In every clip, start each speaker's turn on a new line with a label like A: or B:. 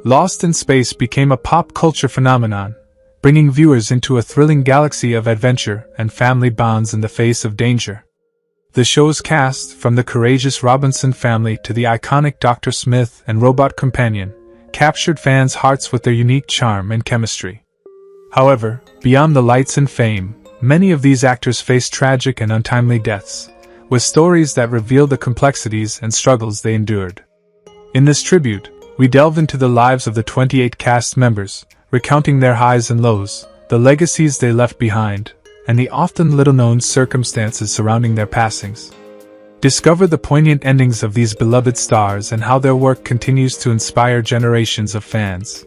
A: Lost in Space became a pop culture phenomenon, bringing viewers into a thrilling galaxy of adventure and family bonds in the face of danger. The show's cast, from the courageous Robinson family to the iconic Dr. Smith and robot companion, captured fans' hearts with their unique charm and chemistry. However, beyond the lights and fame, many of these actors faced tragic and untimely deaths, with stories that reveal the complexities and struggles they endured. In this tribute, we delve into the lives of the 28 cast members, recounting their highs and lows, the legacies they left behind, and the often little-known circumstances surrounding their passings. Discover the poignant endings of these beloved stars and how their work continues to inspire generations of fans.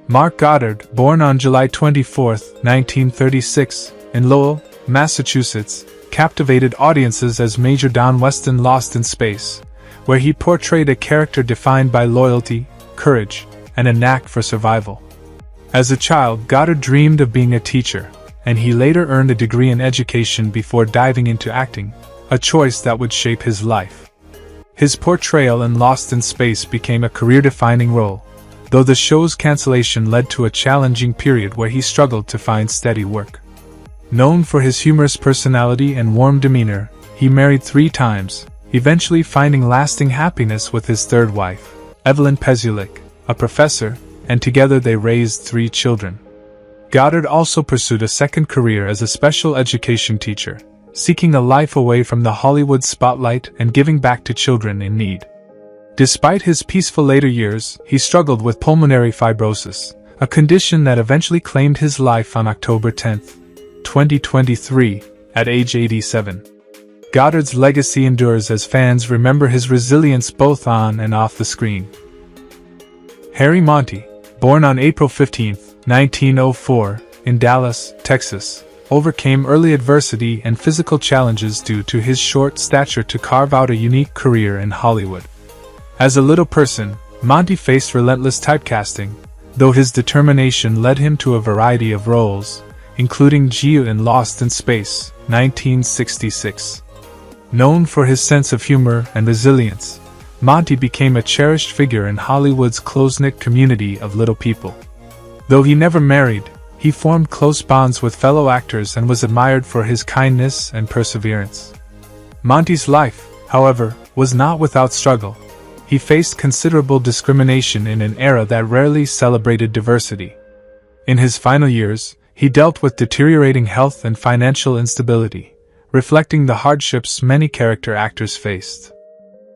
A: Mark Goddard, born on July 24, 1936, in Lowell, Massachusetts, captivated audiences as Major Don Weston Lost in Space, where he portrayed a character defined by loyalty, courage, and a knack for survival. As a child, Goddard dreamed of being a teacher, and he later earned a degree in education before diving into acting, a choice that would shape his life. His portrayal in Lost in Space became a career-defining role, though the show's cancellation led to a challenging period where he struggled to find steady work. Known for his humorous personality and warm demeanor, he married 3 times, eventually finding lasting happiness with his third wife, Evelyn Pezulik, a professor, and together they raised 3 children. Goddard also pursued a second career as a special education teacher, seeking a life away from the Hollywood spotlight and giving back to children in need. Despite his peaceful later years, he struggled with pulmonary fibrosis, a condition that eventually claimed his life on October 10, 2023, at age 87. Goddard's legacy endures as fans remember his resilience both on and off the screen. Harry Monty, born on April 15, 1904, in Dallas, Texas, overcame early adversity and physical challenges due to his short stature to carve out a unique career in Hollywood. As a little person, Monty faced relentless typecasting, though his determination led him to a variety of roles, including Geo in Lost in Space, 1966. Known for his sense of humor and resilience, Monty became a cherished figure in Hollywood's close-knit community of little people. Though he never married, he formed close bonds with fellow actors and was admired for his kindness and perseverance. Monty's life, however, was not without struggle. He faced considerable discrimination in an era that rarely celebrated diversity. In his final years, he dealt with deteriorating health and financial instability, reflecting the hardships many character actors faced.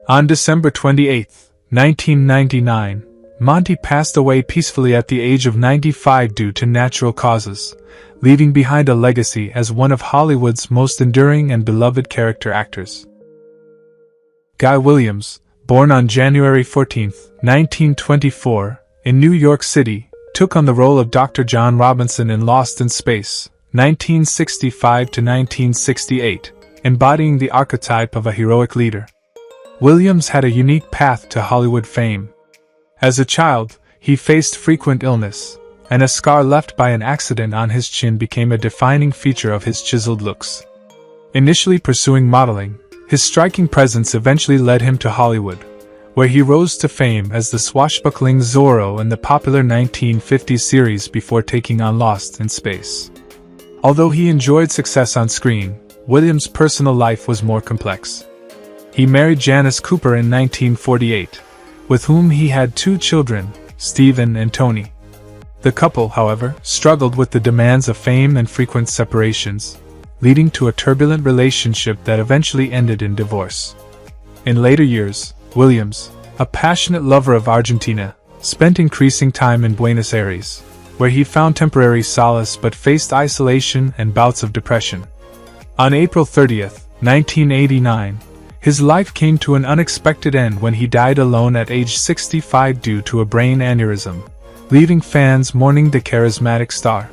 A: On December 28, 1999, Monty passed away peacefully at the age of 95 due to natural causes, leaving behind a legacy as one of Hollywood's most enduring and beloved character actors. Guy Williams, born on January 14, 1924, in New York City, took on the role of Dr. John Robinson in Lost in Space, 1965 to 1968, embodying the archetype of a heroic leader. Williams had a unique path to Hollywood fame. As a child, he faced frequent illness, and a scar left by an accident on his chin became a defining feature of his chiseled looks. Initially pursuing modeling, his striking presence eventually led him to Hollywood, where he rose to fame as the swashbuckling Zorro in the popular 1950s series before taking on Lost in Space. Although he enjoyed success on screen, Williams' personal life was more complex. He married Janice Cooper in 1948, with whom he had 2 children, Stephen and Tony. The couple, however, struggled with the demands of fame and frequent separations, leading to a turbulent relationship that eventually ended in divorce. In later years, Williams, a passionate lover of Argentina, spent increasing time in Buenos Aires, where he found temporary solace but faced isolation and bouts of depression. On April 30, 1989, his life came to an unexpected end when he died alone at age 65 due to a brain aneurysm, leaving fans mourning the charismatic star.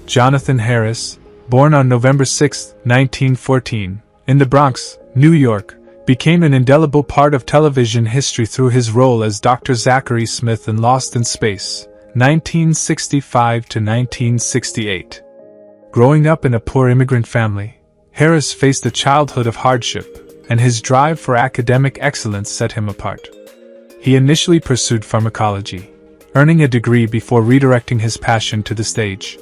A: Jonathan Harris, born on November 6, 1914, in the Bronx, New York, became an indelible part of television history through his role as Dr. Zachary Smith in Lost in Space, 1965 to 1968. Growing up in a poor immigrant family, Harris faced a childhood of hardship, and his drive for academic excellence set him apart. He initially pursued pharmacology, earning a degree before redirecting his passion to the stage.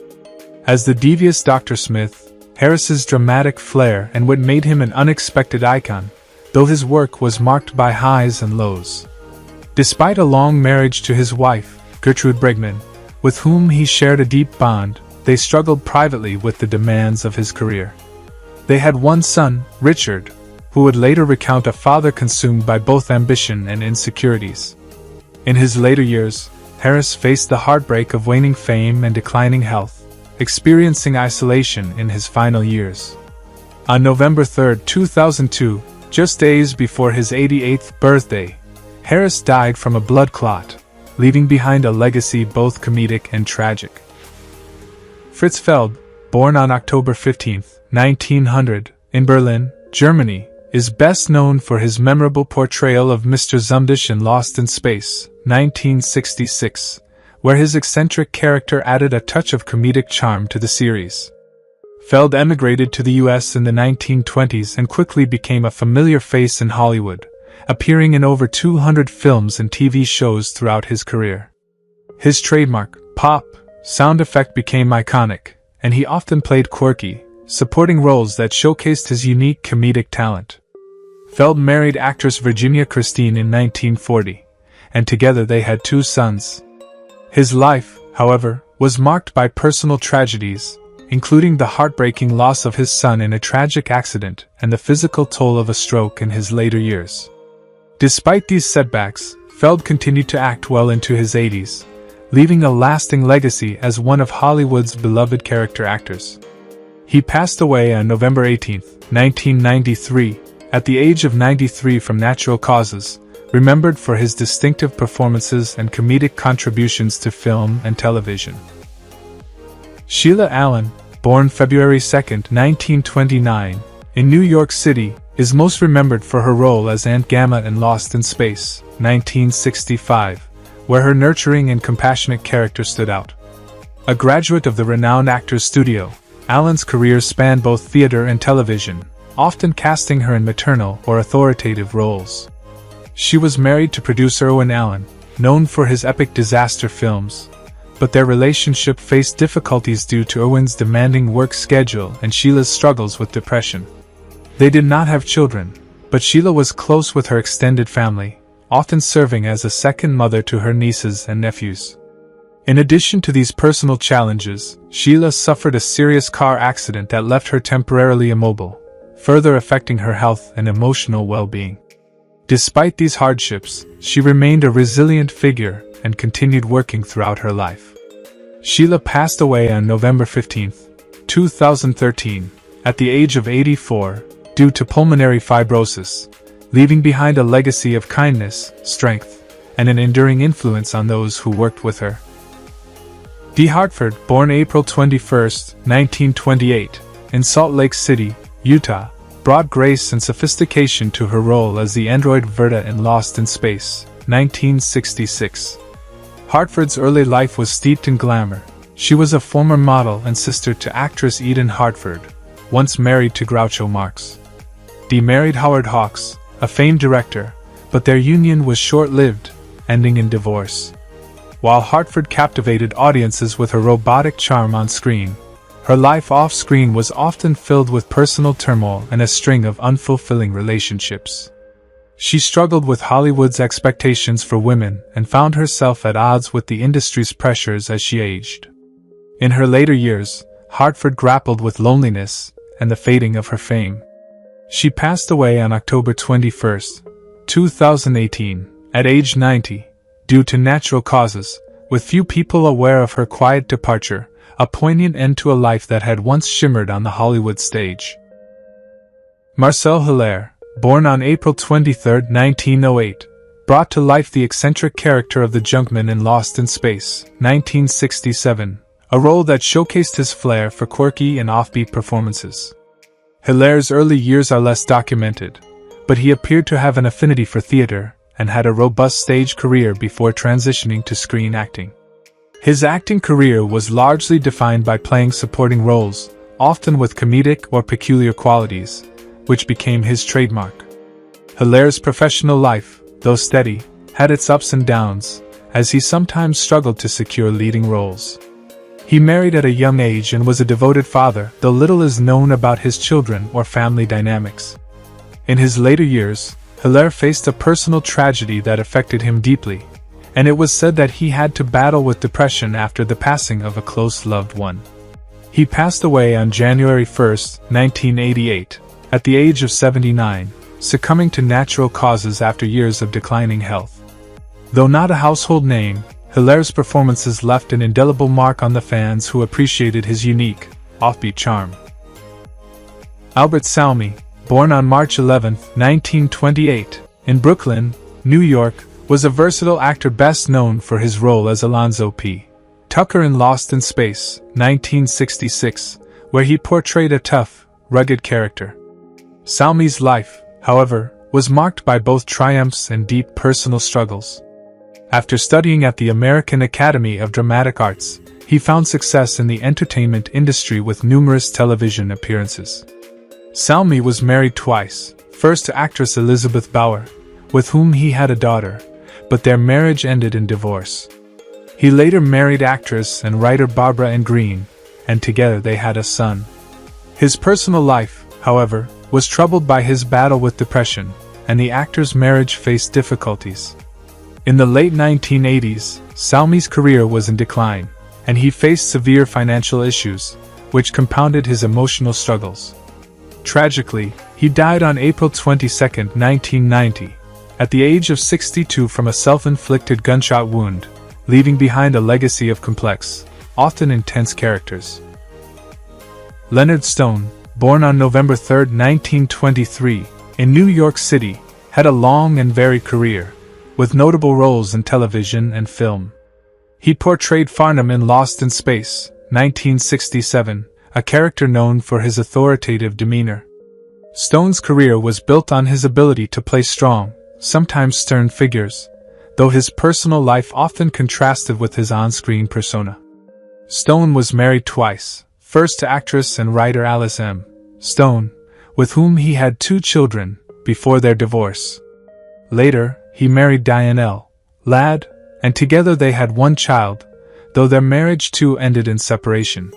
A: As the devious Dr. Smith, Harris's dramatic flair and wit made him an unexpected icon, though his work was marked by highs and lows. Despite a long marriage to his wife, Gertrude Bregman, with whom he shared a deep bond, they struggled privately with the demands of his career. They had one son, Richard, who would later recount a father consumed by both ambition and insecurities. In his later years, Harris faced the heartbreak of waning fame and declining health, experiencing isolation in his final years. On November 3, 2002, just days before his 88th birthday, Harris died from a blood clot, leaving behind a legacy both comedic and tragic. Fritz Feld, born on October 15, 1900, in Berlin, Germany, is best known for his memorable portrayal of Mr. Zumdisch in Lost in Space, 1966, where his eccentric character added a touch of comedic charm to the series. Feld emigrated to the US in the 1920s and quickly became a familiar face in Hollywood, appearing in over 200 films and TV shows throughout his career. His trademark, pop, sound effect became iconic, and he often played quirky, supporting roles that showcased his unique comedic talent. Feld married actress Virginia Christine in 1940, and together they had 2 sons. His life, however, was marked by personal tragedies, including the heartbreaking loss of his son in a tragic accident and the physical toll of a stroke in his later years. Despite these setbacks, Feld continued to act well into his 80s, leaving a lasting legacy as one of Hollywood's beloved character actors. He passed away on November 18, 1993, at the age of 93 from natural causes, remembered for his distinctive performances and comedic contributions to film and television. Sheila Allen, born February 2, 1929, in New York City, is most remembered for her role as Aunt Gamma in Lost in Space, 1965, where her nurturing and compassionate character stood out. A graduate of the renowned Actors Studio, Allen's career spanned both theater and television, often casting her in maternal or authoritative roles. She was married to producer Owen Allen, known for his epic disaster films, but their relationship faced difficulties due to Owen's demanding work schedule and Sheila's struggles with depression. They did not have children, but Sheila was close with her extended family, often serving as a second mother to her nieces and nephews. In addition to these personal challenges, Sheila suffered a serious car accident that left her temporarily immobile, further affecting her health and emotional well-being. Despite these hardships, she remained a resilient figure and continued working throughout her life. Sheila passed away on November 15, 2013, at the age of 84, due to pulmonary fibrosis, leaving behind a legacy of kindness, strength, and an enduring influence on those who worked with her. Deme Hartford, born April 21, 1928, in Salt Lake City, Utah, brought grace and sophistication to her role as the android Verta in Lost in Space, 1966. Hartford's early life was steeped in glamour. She was a former model and sister to actress Eden Hartford, once married to Groucho Marx. Deme married Howard Hawks, a famed director, but their union was short-lived, ending in divorce. While Hartford captivated audiences with her robotic charm on screen, her life off-screen was often filled with personal turmoil and a string of unfulfilling relationships. She struggled with Hollywood's expectations for women and found herself at odds with the industry's pressures as she aged. In her later years, Hartford grappled with loneliness and the fading of her fame. She passed away on October 21, 2018, at age 90, due to natural causes, with few people aware of her quiet departure, a poignant end to a life that had once shimmered on the Hollywood stage. Marcel Hair, born on April 23, 1908, brought to life the eccentric character of the junkman in Lost in Space, 1967, a role that showcased his flair for quirky and offbeat performances. Hair's early years are less documented, but he appeared to have an affinity for theater and had a robust stage career before transitioning to screen acting. His acting career was largely defined by playing supporting roles, often with comedic or peculiar qualities, which became his trademark. Hair's professional life, though steady, had its ups and downs, as he sometimes struggled to secure leading roles. He married at a young age and was a devoted father, though little is known about his children or family dynamics. In his later years, Hair faced a personal tragedy that affected him deeply, and it was said that he had to battle with depression after the passing of a close loved one. He passed away on January 1, 1988, at the age of 79, succumbing to natural causes after years of declining health. Though not a household name, Hair's performances left an indelible mark on the fans who appreciated his unique, offbeat charm. Albert Salmi, born on March 11, 1928, in Brooklyn, New York, was a versatile actor best known for his role as Alonzo P. Tucker in Lost in Space, 1966, where he portrayed a tough, rugged character. Salmi's life, however, was marked by both triumphs and deep personal struggles. After studying at the American Academy of Dramatic Arts, he found success in the entertainment industry with numerous television appearances. Salmi was married twice, first to actress Elizabeth Bauer, with whom he had a daughter, but their marriage ended in divorce. He later married actress and writer Barbara Ann Green, and together they had a son. His personal life, however, was troubled by his battle with depression, and the actor's marriage faced difficulties. In the late 1980s, Salmi's career was in decline, and he faced severe financial issues, which compounded his emotional struggles. Tragically, he died on April 22, 1990, at the age of 62 from a self-inflicted gunshot wound, leaving behind a legacy of complex, often intense characters. Leonard Stone, born on November 3, 1923, in New York City, had a long and varied career, with notable roles in television and film. He portrayed Farnham in Lost in Space, 1967, a character known for his authoritative demeanor. Stone's career was built on his ability to play strong, sometimes stern figures, though his personal life often contrasted with his on-screen persona. Stone was married twice, first to actress and writer Alice M. Stone, with whom he had 2 children, before their divorce. Later, he married Diane L. Ladd, and together they had 1 child, though their marriage too ended in separation.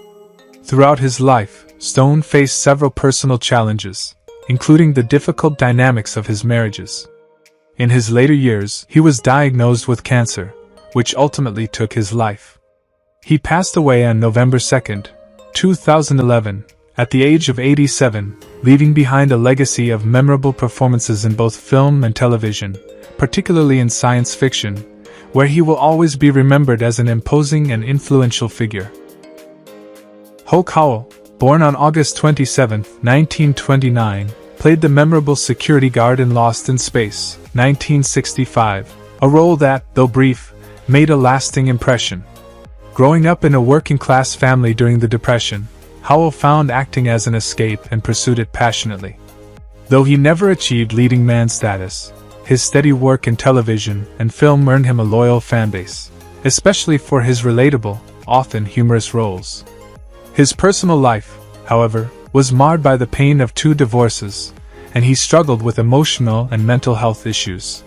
A: Throughout his life, Stone faced several personal challenges, including the difficult dynamics of his marriages. In his later years, he was diagnosed with cancer, which ultimately took his life. He passed away on November 2, 2011, at the age of 87, leaving behind a legacy of memorable performances in both film and television, particularly in science fiction, where he will always be remembered as an imposing and influential figure. Howell, born on August 27, 1929, played the memorable security guard in Lost in Space, 1965, a role that, though brief, made a lasting impression. Growing up in a working-class family during the Depression, Howell found acting as an escape and pursued it passionately. Though he never achieved leading man status, his steady work in television and film earned him a loyal fanbase, especially for his relatable, often humorous roles. His personal life, however, was marred by the pain of 2 divorces, and he struggled with emotional and mental health issues.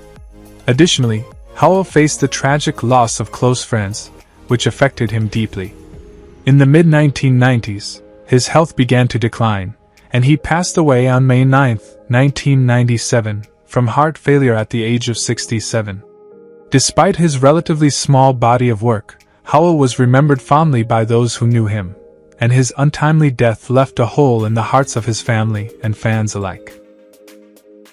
A: Additionally, Howell faced the tragic loss of close friends, which affected him deeply. In the mid-1990s, his health began to decline, and he passed away on May 9, 1997, from heart failure at the age of 67. Despite his relatively small body of work, Howell was remembered fondly by those who knew him, and his untimely death left a hole in the hearts of his family and fans alike.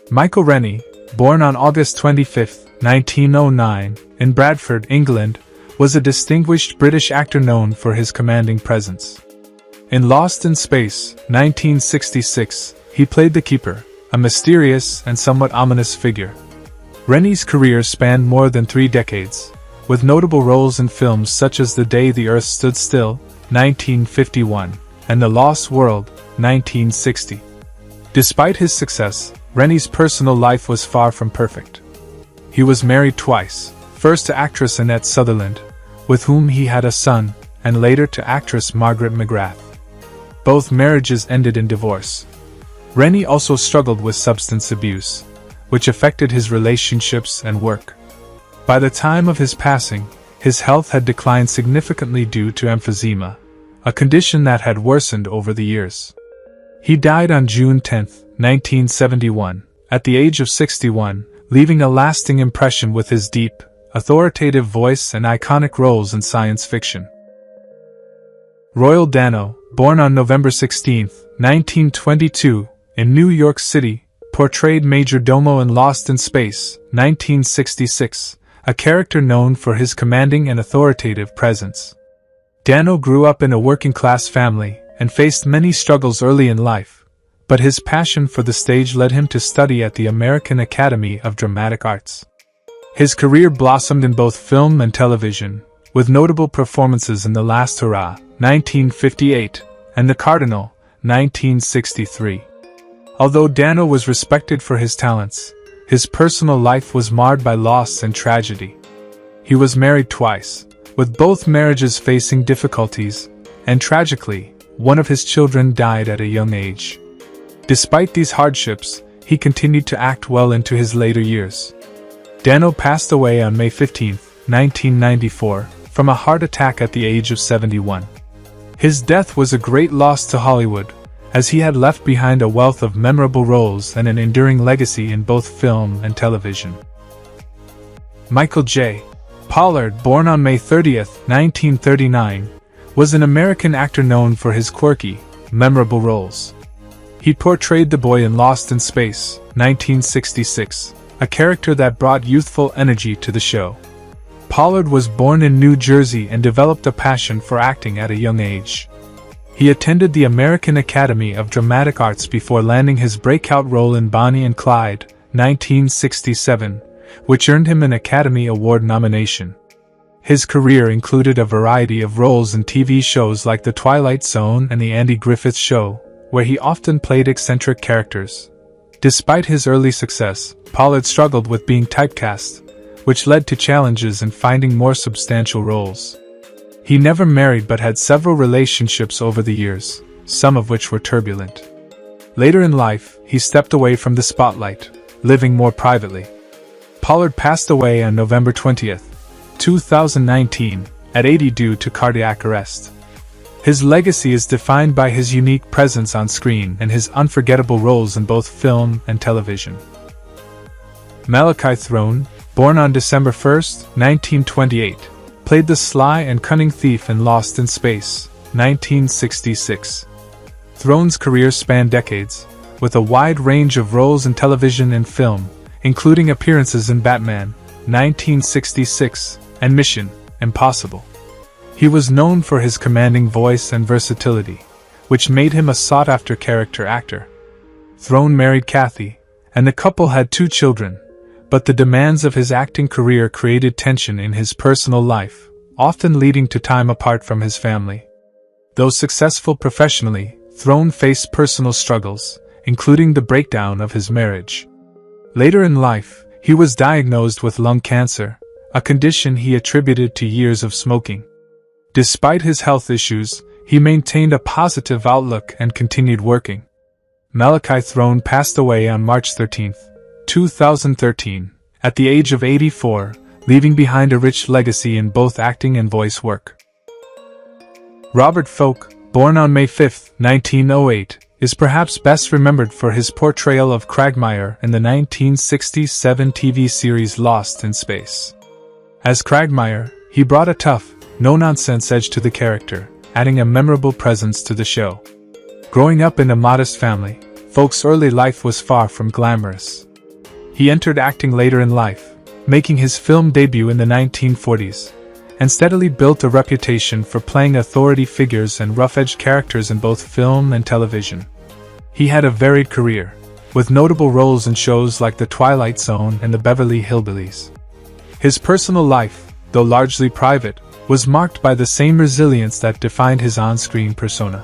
A: Michael Rennie, born on August 25, 1909, in Bradford, England, was a distinguished British actor known for his commanding presence. In Lost in Space, 1966, he played the Keeper, a mysterious and somewhat ominous figure. Rennie's career spanned more than 3 decades, with notable roles in films such as The Day the Earth Stood Still, 1951, and The Lost World, 1960. Despite his success, Rennie's personal life was far from perfect. He was married twice, first to actress Annette Sutherland, with whom he had a son, and later to actress Margaret McGrath. Both marriages ended in divorce. Rennie also struggled with substance abuse, which affected his relationships and work. By the time of his passing, his health had declined significantly due to emphysema, a condition that had worsened over the years. He died on June 10, 1971, at the age of 61, leaving a lasting impression with his deep, authoritative voice and iconic roles in science fiction. Royal Dano, born on November 16, 1922, in New York City, portrayed Major Domo in Lost in Space, 1966, a character known for his commanding and authoritative presence. Dano grew up in a working-class family and faced many struggles early in life, but his passion for the stage led him to study at the American Academy of Dramatic Arts. His career blossomed in both film and television, with notable performances in The Last Hurrah, 1958, and The Cardinal, 1963. Although Dano was respected for his talents, his personal life was marred by loss and tragedy. He was married twice, with both marriages facing difficulties, and tragically, one of his children died at a young age. Despite these hardships, he continued to act well into his later years. Dano passed away on May 15, 1994, from a heart attack at the age of 71. His death was a great loss to Hollywood, as he had left behind a wealth of memorable roles and an enduring legacy in both film and television. Michael J. Pollard, born on May 30, 1939, was an American actor known for his quirky, memorable roles. He portrayed the boy in Lost in Space, 1966, a character that brought youthful energy to the show. Pollard was born in New Jersey and developed a passion for acting at a young age. He attended the American Academy of Dramatic Arts before landing his breakout role in Bonnie and Clyde, 1967, which earned him an Academy Award nomination. His career included a variety of roles in TV shows like The Twilight Zone and The Andy Griffith Show, where he often played eccentric characters. Despite his early success, Pollard struggled with being typecast, which led to challenges in finding more substantial roles. He never married but had several relationships over the years, some of which were turbulent. Later in life, he stepped away from the spotlight, living more privately. Pollard passed away on November 20, 2019, at 80 due to cardiac arrest. His legacy is defined by his unique presence on screen and his unforgettable roles in both film and television. Malachi Throne, born on December 1, 1928, played the sly and cunning thief in Lost in Space, 1966. Throne's career spanned decades, with a wide range of roles in television and film, including appearances in Batman, 1966, and Mission: Impossible. He was known for his commanding voice and versatility, which made him a sought-after character actor. Throne married Kathy, and the couple had 2 children, but the demands of his acting career created tension in his personal life, often leading to time apart from his family. Though successful professionally, Throne faced personal struggles, including the breakdown of his marriage. Later in life, he was diagnosed with lung cancer, a condition he attributed to years of smoking. Despite his health issues, he maintained a positive outlook and continued working. Malachi Throne passed away on March 13, 2013, at the age of 84, leaving behind a rich legacy in both acting and voice work. Robert Folk, born on May 5, 1908, is perhaps best remembered for his portrayal of Quagmire in the 1967 TV series Lost in Space. As Quagmire, he brought a tough, no-nonsense edge to the character, adding a memorable presence to the show. Growing up in a modest family, Folk's early life was far from glamorous. He entered acting later in life, making his film debut in the 1940s, and steadily built a reputation for playing authority figures and rough-edged characters in both film and television. He had a varied career, with notable roles in shows like The Twilight Zone and The Beverly Hillbillies. His personal life, though largely private, was marked by the same resilience that defined his on-screen persona.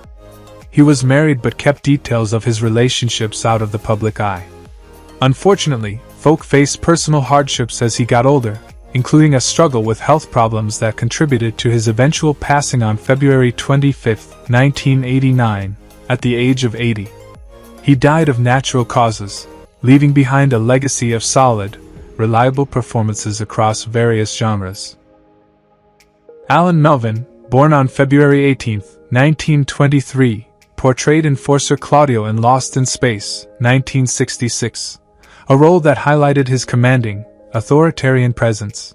A: He was married but kept details of his relationships out of the public eye. Unfortunately, Folk faced personal hardships as he got older, including a struggle with health problems that contributed to his eventual passing on February 25, 1989, at the age of 80. He died of natural causes, leaving behind a legacy of solid, reliable performances across various genres. Alan Melvin, born on February 18, 1923, portrayed Enforcer Claudio in Lost in Space, 1966, a role that highlighted his commanding, authoritarian presence.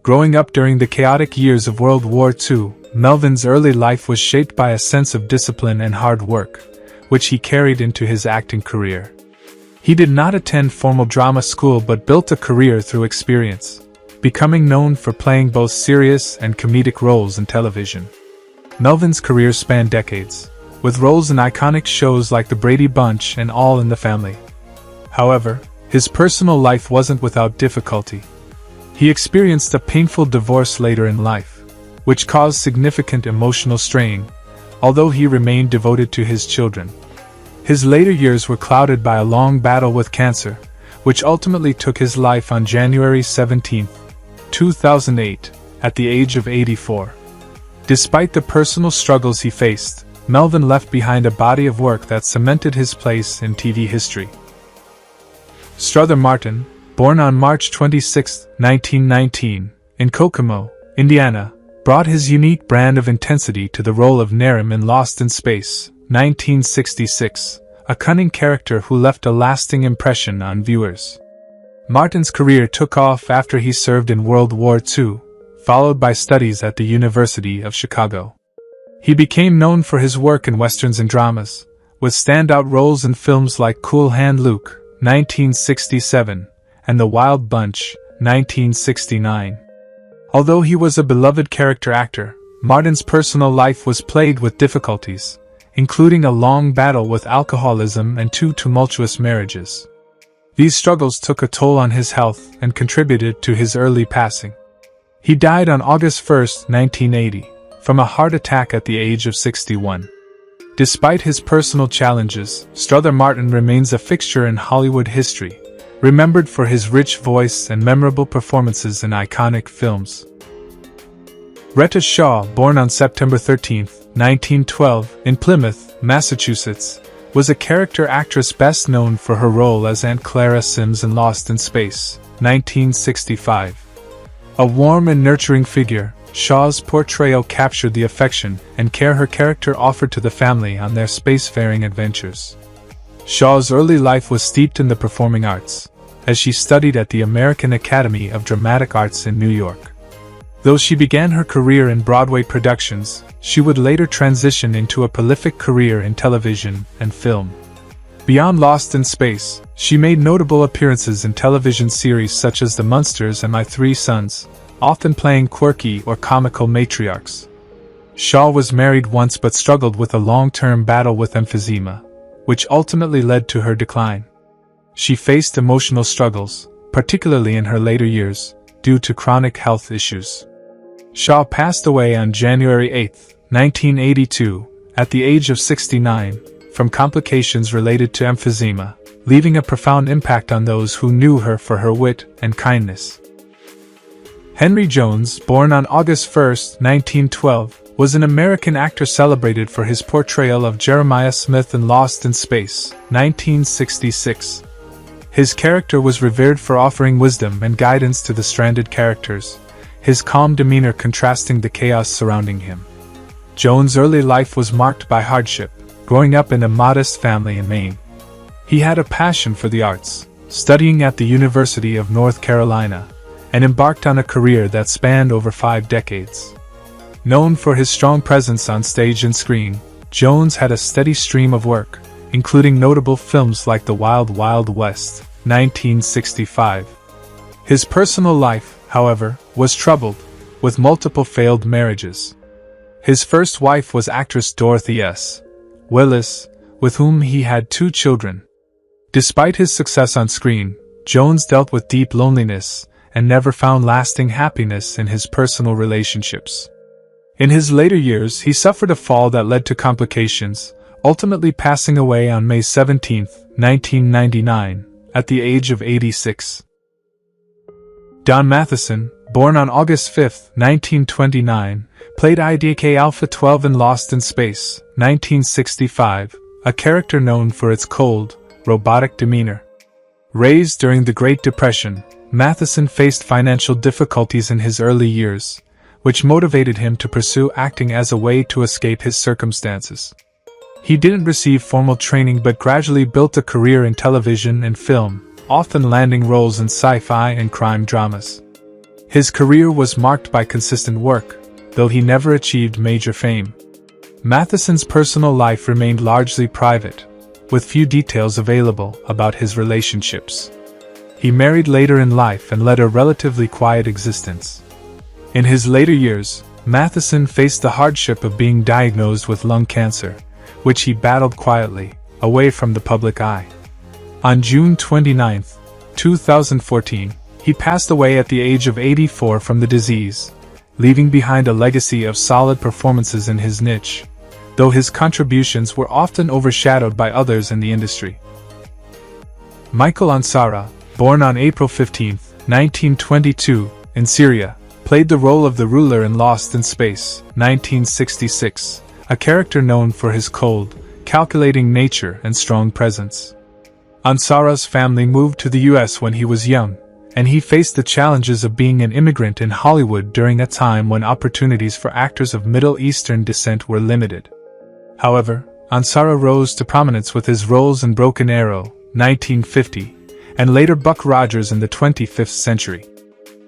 A: Growing up during the chaotic years of World War II, Melvin's early life was shaped by a sense of discipline and hard work, which he carried into his acting career. He did not attend formal drama school but built a career through experience, becoming known for playing both serious and comedic roles in television. Melvin's career spanned decades, with roles in iconic shows like The Brady Bunch and All in the Family. However, his personal life wasn't without difficulty. He experienced a painful divorce later in life, which caused significant emotional strain, although he remained devoted to his children. His later years were clouded by a long battle with cancer, which ultimately took his life on January 17, 2008, at the age of 84. Despite the personal struggles he faced, Melvin left behind a body of work that cemented his place in TV history. Struther Martin, born on March 26, 1919, in Kokomo, Indiana, brought his unique brand of intensity to the role of Narim in Lost in Space, 1966, a cunning character who left a lasting impression on viewers. Martin's career took off after he served in World War II, followed by studies at the University of Chicago. He became known for his work in westerns and dramas, with standout roles in films like Cool Hand Luke, 1967, and The Wild Bunch, 1969. Although he was a beloved character actor, Martin's personal life was plagued with difficulties, including a long battle with alcoholism and 2 tumultuous marriages. These struggles took a toll on his health and contributed to his early passing. He died on August 1, 1980, from a heart attack at the age of 61. Despite his personal challenges, Struther Martin remains a fixture in Hollywood history, remembered for his rich voice and memorable performances in iconic films. Retta Shaw, born on September 13, 1912, in Plymouth, Massachusetts, was a character actress best known for her role as Aunt Clara Sims in Lost in Space, 1965. A warm and nurturing figure, Shaw's portrayal captured the affection and care her character offered to the family on their spacefaring adventures. Shaw's early life was steeped in the performing arts, as she studied at the American Academy of Dramatic Arts in New York. Though she began her career in Broadway productions, she would later transition into a prolific career in television and film. Beyond Lost in Space, she made notable appearances in television series such as The Munsters and My Three Sons, often playing quirky or comical matriarchs. Shaw was married once but struggled with a long-term battle with emphysema, which ultimately led to her decline. She faced emotional struggles, particularly in her later years, due to chronic health issues. Shaw passed away on January 8, 1982, at the age of 69, from complications related to emphysema, leaving a profound impact on those who knew her for her wit and kindness. Henry Jones, born on August 1, 1912, was an American actor celebrated for his portrayal of Jeremiah Smith in Lost in Space, 1966. His character was revered for offering wisdom and guidance to the stranded characters, his calm demeanor contrasting the chaos surrounding him. Jones' early life was marked by hardship, growing up in a modest family in Maine. He had a passion for the arts, studying at the University of North Carolina, and embarked on a career that spanned over 5 decades. Known for his strong presence on stage and screen, Jones had a steady stream of work, including notable films like The Wild Wild West, 1965. His personal life, however, was troubled, with multiple failed marriages. His first wife was actress Dorothy S. Willis, with whom he had 2 children. Despite his success on screen, Jones dealt with deep loneliness and never found lasting happiness in his personal relationships. In his later years, he suffered a fall that led to complications, ultimately passing away on May 17, 1999, at the age of 86. Don Matheson, born on August 5, 1929, played IDK Alpha 12 in Lost in Space, 1965, a character known for its cold, robotic demeanor. Raised during the Great Depression, Matheson faced financial difficulties in his early years, which motivated him to pursue acting as a way to escape his circumstances. He didn't receive formal training but gradually built a career in television and film, often landing roles in sci-fi and crime dramas. His career was marked by consistent work, though he never achieved major fame. Matheson's personal life remained largely private, with few details available about his relationships. He married later in life and led a relatively quiet existence. In his later years, Matheson faced the hardship of being diagnosed with lung cancer, which he battled quietly, away from the public eye. On June 29, 2014, he passed away at the age of 84 from the disease, leaving behind a legacy of solid performances in his niche, though his contributions were often overshadowed by others in the industry. Michael Ansara, born on April 15, 1922, in Syria, played the role of the ruler in Lost in Space, 1966, a character known for his cold, calculating nature and strong presence. Ansara's family moved to the US when he was young, and he faced the challenges of being an immigrant in Hollywood during a time when opportunities for actors of Middle Eastern descent were limited. However, Ansara rose to prominence with his roles in Broken Arrow, 1950, and later Buck Rogers in the 25th Century.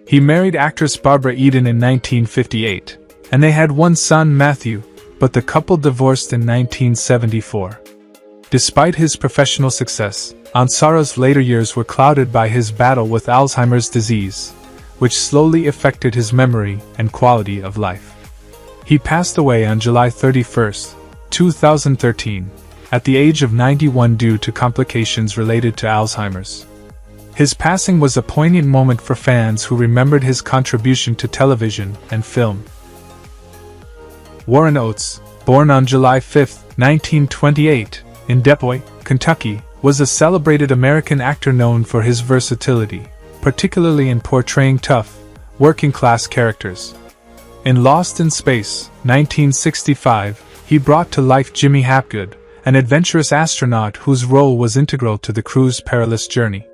A: He married actress Barbara Eden in 1958, and they had one son, Matthew, but the couple divorced in 1974. Despite his professional success, Ansara's later years were clouded by his battle with Alzheimer's disease, which slowly affected his memory and quality of life. He passed away on July 31, 2013, at the age of 91 due to complications related to Alzheimer's. His passing was a poignant moment for fans who remembered his contribution to television and film. Warren Oates, born on July 5, 1928, in Depoy, Kentucky, was a celebrated American actor known for his versatility, particularly in portraying tough, working-class characters. In Lost in Space, 1965, he brought to life Jimmy Hapgood, an adventurous astronaut whose role was integral to the crew's perilous journey.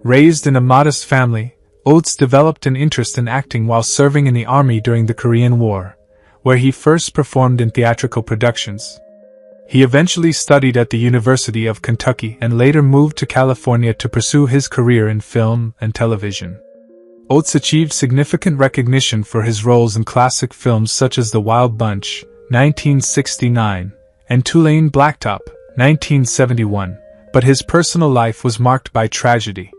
A: Raised in a modest family, Oates developed an interest in acting while serving in the Army during the Korean War, where he first performed in theatrical productions. He eventually studied at the University of Kentucky and later moved to California to pursue his career in film and television. Oates achieved significant recognition for his roles in classic films such as The Wild Bunch, 1969, and Tulane Blacktop, 1971, but his personal life was marked by tragedy.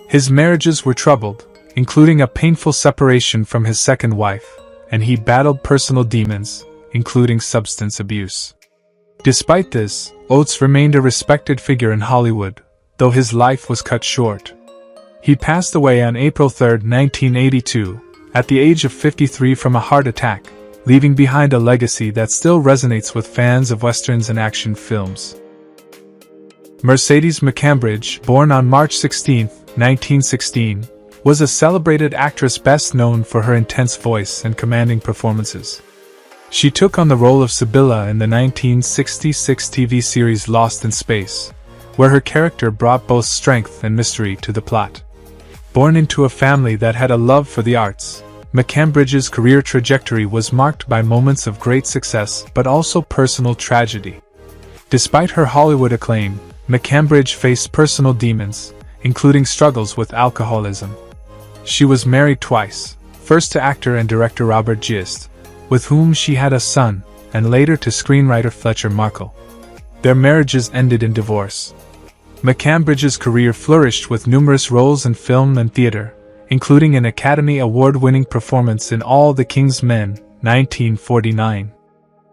A: His marriages were troubled, including a painful separation from his second wife, and he battled personal demons, including substance abuse. Despite this, Oates remained a respected figure in Hollywood, though his life was cut short. He passed away on April 3, 1982, at the age of 53 from a heart attack, leaving behind a legacy that still resonates with fans of westerns and action films. Mercedes McCambridge, born on March 16, 1916, was a celebrated actress best known for her intense voice and commanding performances. She took on the role of Sibylla in the 1966 TV series Lost in Space, where her character brought both strength and mystery to the plot. Born into a family that had a love for the arts, McCambridge's career trajectory was marked by moments of great success but also personal tragedy. Despite her Hollywood acclaim, McCambridge faced personal demons, including struggles with alcoholism. She was married twice, first to actor and director Robert Gist, with whom she had a son, and later to screenwriter Fletcher Markle. Their marriages ended in divorce. McCambridge's career flourished with numerous roles in film and theater, including an Academy Award-winning performance in All the King's Men, 1949.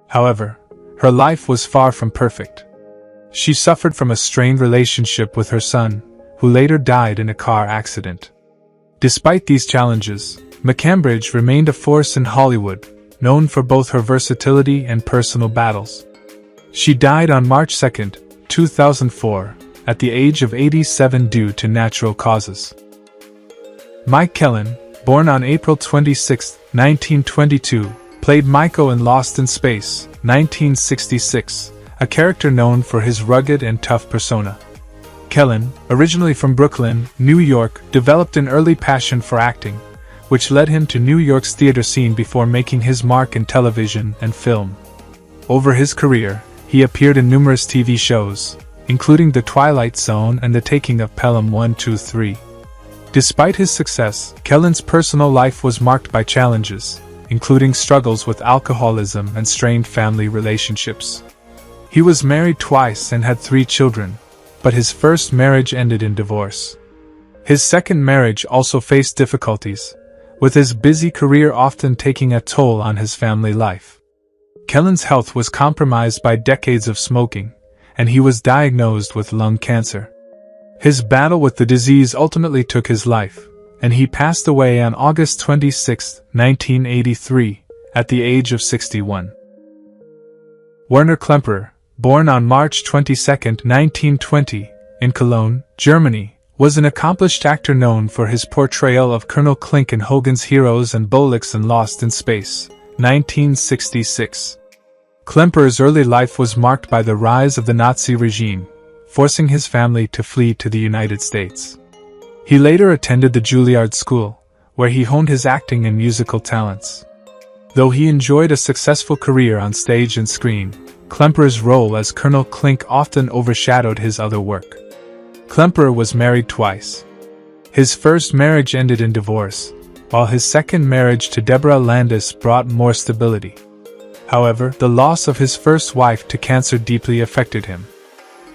A: However, her life was far from perfect. She suffered from a strained relationship with her son, who later died in a car accident. Despite these challenges, McCambridge remained a force in Hollywood, known for both her versatility and personal battles. She died on March 2, 2004, at the age of 87 due to natural causes. Mike Kellen, born on April 26, 1922, played Maiko in Lost in Space, 1966, a character known for his rugged and tough persona. Kellen, originally from Brooklyn, New York, developed an early passion for acting, which led him to New York's theater scene before making his mark in television and film. Over his career, he appeared in numerous TV shows, including The Twilight Zone and The Taking of Pelham 123. Despite his success, Kellen's personal life was marked by challenges, including struggles with alcoholism and strained family relationships. He was married twice and had 3 children, but his first marriage ended in divorce. His second marriage also faced difficulties, with his busy career often taking a toll on his family life. Kellen's health was compromised by decades of smoking, and he was diagnosed with lung cancer. His battle with the disease ultimately took his life, and he passed away on August 26, 1983, at the age of 61. Werner Klemperer, born on March 22, 1920, in Cologne, Germany, was an accomplished actor known for his portrayal of Colonel Klink in Hogan's Heroes and Bolix in Lost in Space, 1966. Klemperer's early life was marked by the rise of the Nazi regime, forcing his family to flee to the United States. He later attended the Juilliard School, where he honed his acting and musical talents. Though he enjoyed a successful career on stage and screen, Klemperer's role as Colonel Klink often overshadowed his other work. Klemperer was married twice. His first marriage ended in divorce, while his second marriage to Deborah Landis brought more stability. However, the loss of his first wife to cancer deeply affected him.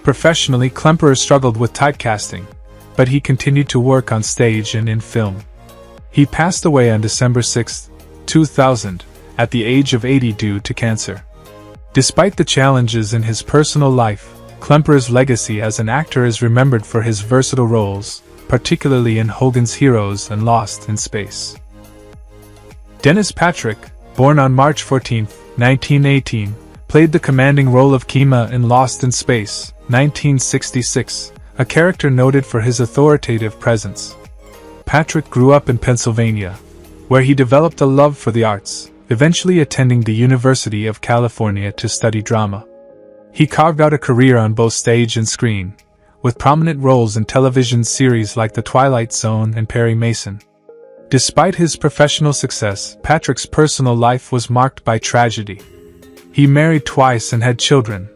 A: Professionally, Klemperer struggled with typecasting, but he continued to work on stage and in film. He passed away on December 6, 2000, at the age of 80 due to cancer. Despite the challenges in his personal life, Klemperer's legacy as an actor is remembered for his versatile roles, particularly in Hogan's Heroes and Lost in Space. Dennis Patrick, born on March 14, 1918, played the commanding role of Kima in Lost in Space, 1966, a character noted for his authoritative presence. Patrick grew up in Pennsylvania, where he developed a love for the arts, eventually attending the University of California to study drama. He carved out a career on both stage and screen, with prominent roles in television series like The Twilight Zone and Perry Mason. Despite his professional success, Patrick's personal life was marked by tragedy. He married twice and had children,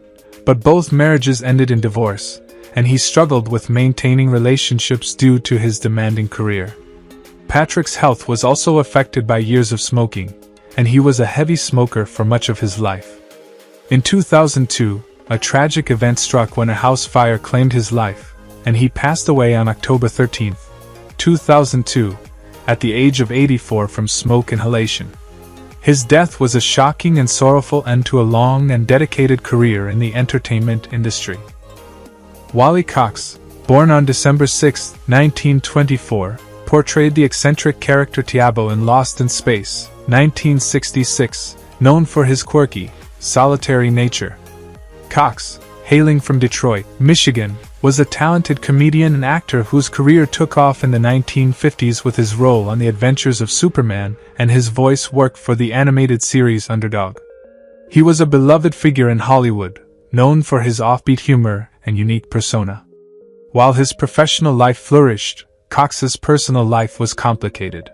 A: but both marriages ended in divorce, and he struggled with maintaining relationships due to his demanding career. Patrick's health was also affected by years of smoking, and he was a heavy smoker for much of his life. In 2002, a tragic event struck when a house fire claimed his life, and he passed away on October 13, 2002, at the age of 84 from smoke inhalation. His death was a shocking and sorrowful end to a long and dedicated career in the entertainment industry. Wally Cox, born on December 6, 1924, portrayed the eccentric character Tiabo in Lost in Space, 1966, known for his quirky, solitary nature. Cox, hailing from Detroit, Michigan, was a talented comedian and actor whose career took off in the 1950s with his role on The Adventures of Superman and his voice work for the animated series Underdog. He was a beloved figure in Hollywood, known for his offbeat humor and unique persona. While his professional life flourished, Cox's personal life was complicated.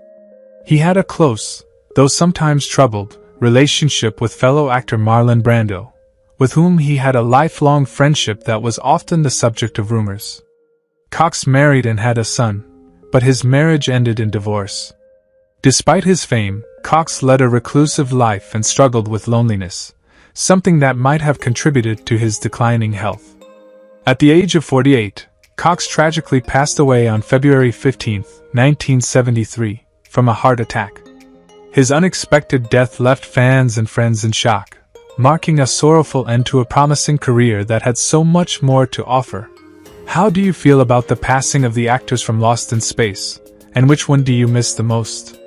A: He had a close, though sometimes troubled, relationship with fellow actor Marlon Brando, with whom he had a lifelong friendship that was often the subject of rumors. Cox married and had a son, but his marriage ended in divorce. Despite his fame, Cox led a reclusive life and struggled with loneliness, something that might have contributed to his declining health. At the age of 48, Cox tragically passed away on February 15, 1973, from a heart attack. His unexpected death left fans and friends in shock, marking a sorrowful end to a promising career that had so much more to offer. How do you feel about the passing of the actors from Lost in Space, and which one do you miss the most?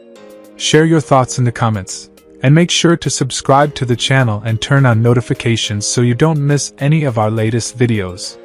A: Share your thoughts in the comments, and make sure to subscribe to the channel and turn on notifications so you don't miss any of our latest videos.